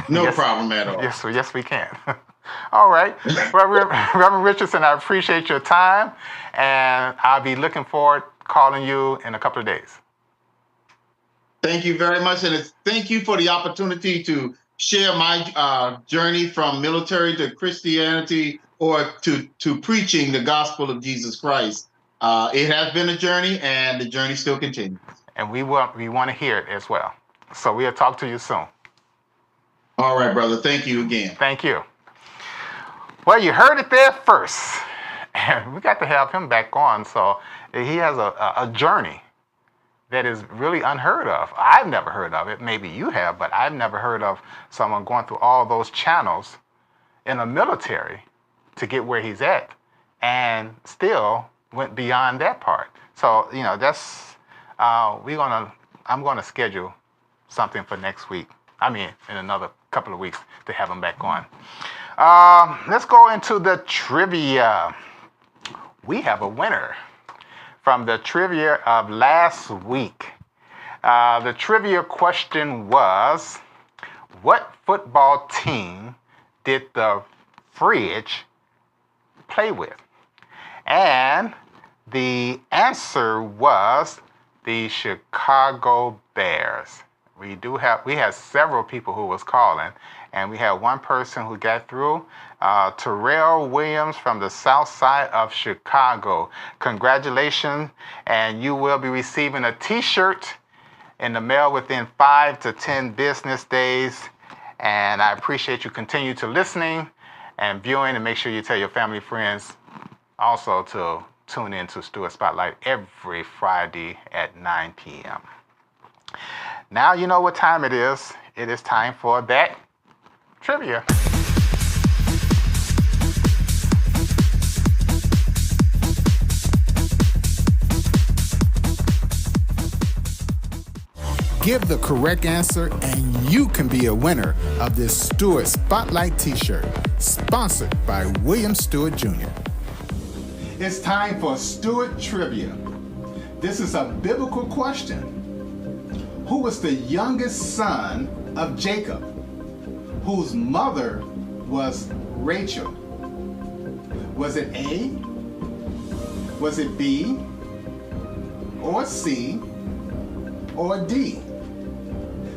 No problem at all. Yes, we can. All right. Reverend Richardson, I appreciate your time, and I'll be looking forward calling you in a couple of days. Thank you very much, and thank you for the opportunity to share my journey from military to Christianity, or to preaching the gospel of Jesus Christ. It has been a journey, and the journey still continues. And we want to hear it as well. So we'll talk to you soon. All right, brother. Thank you again. Thank you. Well, you heard it there first. And we got to have him back on. So he has a journey that is really unheard of. I've never heard of it. Maybe you have, but I've never heard of someone going through all those channels in the military to get where he's at, and still went beyond that part. So, that's, I'm going to schedule something for next week. I mean, in another couple of weeks to have him back on. Let's go into the trivia. We have a winner from the trivia of last week. The trivia question was, what football team did the fridge play with? And the answer was the Chicago Bears. We had several people who was calling, and we had one person who got through, Terrell Williams from the south side of Chicago. Congratulations, and you will be receiving a t-shirt in the mail within 5 to 10 business days. And I appreciate you continue to listening and viewing, and make sure you tell your family, friends also to tune in to Stewart Spotlight every Friday at 9 p.m. Now you know what time it is. It is time for that trivia. Give the correct answer and you can be a winner of this Stewart Spotlight t-shirt, sponsored by William Stewart Jr. It's time for Stewart Trivia. This is a biblical question. Who was the youngest son of Jacob, whose mother was Rachel? Was it A, was it B, or C, or D?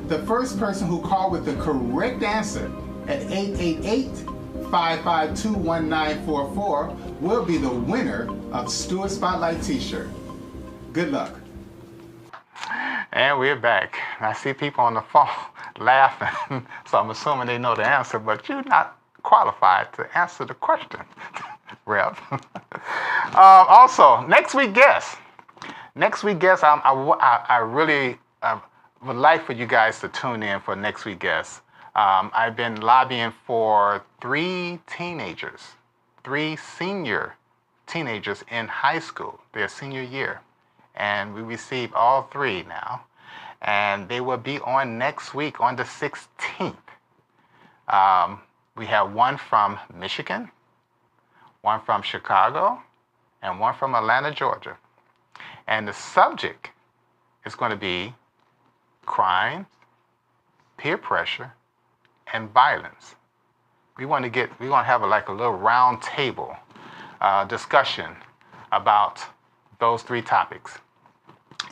The first person who called with the correct answer at 888-552-1944 will be the winner of Stewart Spotlight t-shirt. Good luck. And we're back. I see people on the phone laughing, so I'm assuming they know the answer, but you're not qualified to answer the question, Rev. Also, next week guest. I really would like for you guys to tune in for next week guest. I've been lobbying for three senior teenagers in high school, their senior year. And we received all three now. And they will be on next week on the 16th. We have one from Michigan, one from Chicago, and one from Atlanta, Georgia. And the subject is going to be crime, peer pressure, and violence. We want to have a little round table discussion about those three topics.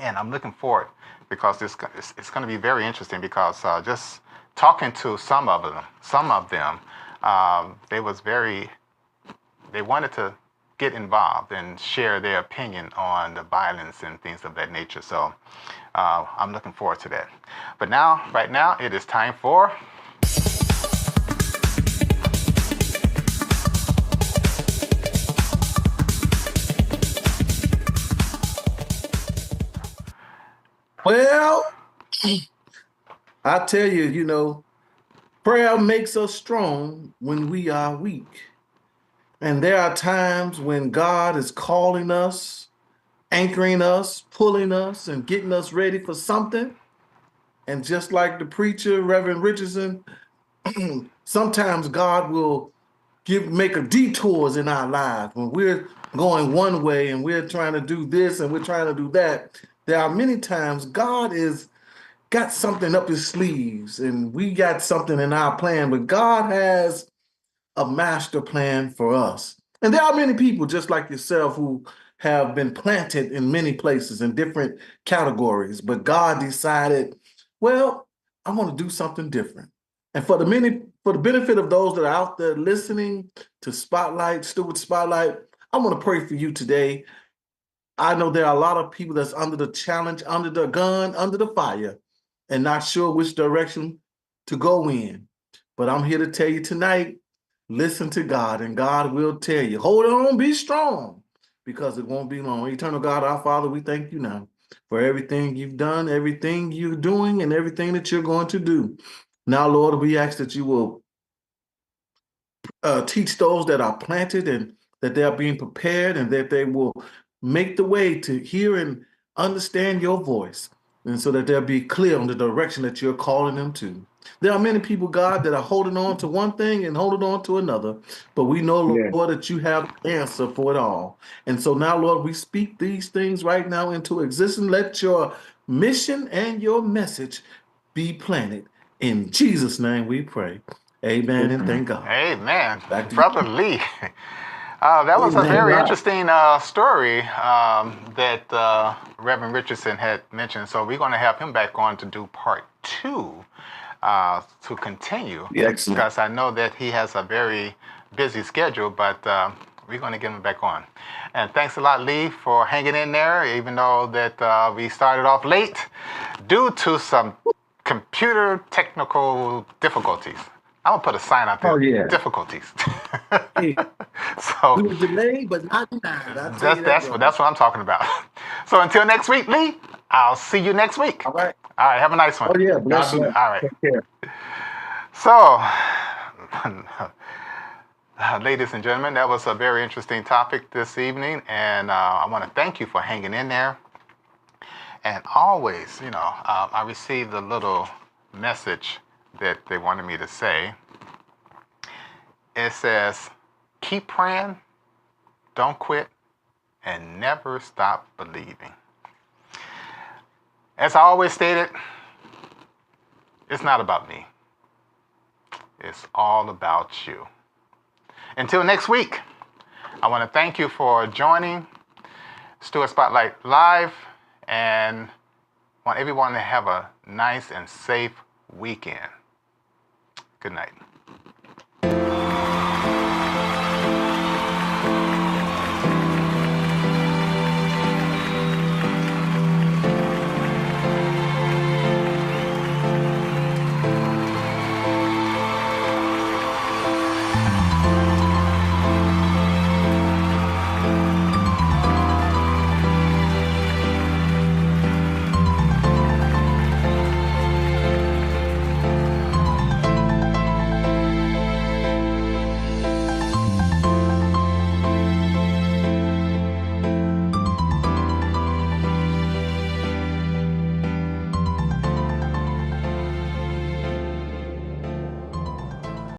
And I'm looking forward because it's going to be very interesting because just talking to some of them, they wanted to get involved and share their opinion on the violence and things of that nature. So I'm looking forward to that. But right now, it is time for Well, I tell you, prayer makes us strong when we are weak. And there are times when God is calling us, anchoring us, pulling us, and getting us ready for something. And just like the preacher, Reverend Richardson, sometimes God will make a detours in our lives when we're going one way and we're trying to do this and we're trying to do that. There are many times God is got something up his sleeves and we got something in our plan, but God has a master plan for us. And there are many people just like yourself who have been planted in many places in different categories, but God decided, well, I want to do something different. And for the benefit of those that are out there listening to Stewart Spotlight, I want to pray for you today. I know there are a lot of people that's under the challenge, under the gun, under the fire, and not sure which direction to go in. But I'm here to tell you tonight, listen to God, and God will tell you, hold on, be strong, because it won't be long. Eternal God, our Father, we thank you now for everything you've done, everything you're doing, and everything that you're going to do. Now, Lord, we ask that you will teach those that are planted and that they are being prepared and that they will make the way to hear and understand your voice, and so that they'll be clear on the direction that you're calling them to. There are many people, God, that are holding on to one thing and holding on to another, but we know, Lord, that you have the answer for it all. And so now, Lord, we speak these things right now into existence. Let your mission and your message be planted. In Jesus' name we pray. Amen and thank God. Amen. Back to you. Brother Lee. That was a Amen. very Right. interesting story that Reverend Richardson had mentioned. So we're going to have him back on to do part 2 to continue. Excellent. Because I know that he has a very busy schedule, but we're going to get him back on. And thanks a lot, Lee, for hanging in there, even though that we started off late due to some computer technical difficulties. I'm gonna put a sign out there. Oh, yeah. Difficulties. Hey, So we were delayed, but not denied. I'll tell you that, that's brother. what I'm talking about. So until next week, Lee, I'll see you next week. All right. All right, have a nice one. Oh, yeah. Bless you. All right. Take care. So, ladies and gentlemen, that was a very interesting topic this evening, and I want to thank you for hanging in there. And always, I received a little message that they wanted me to say. It says, keep praying, don't quit, and never stop believing. As I always stated, it's not about me. It's all about you. Until next week, I want to thank you for joining Stewart Spotlight Live, and want everyone to have a nice and safe weekend. Good night.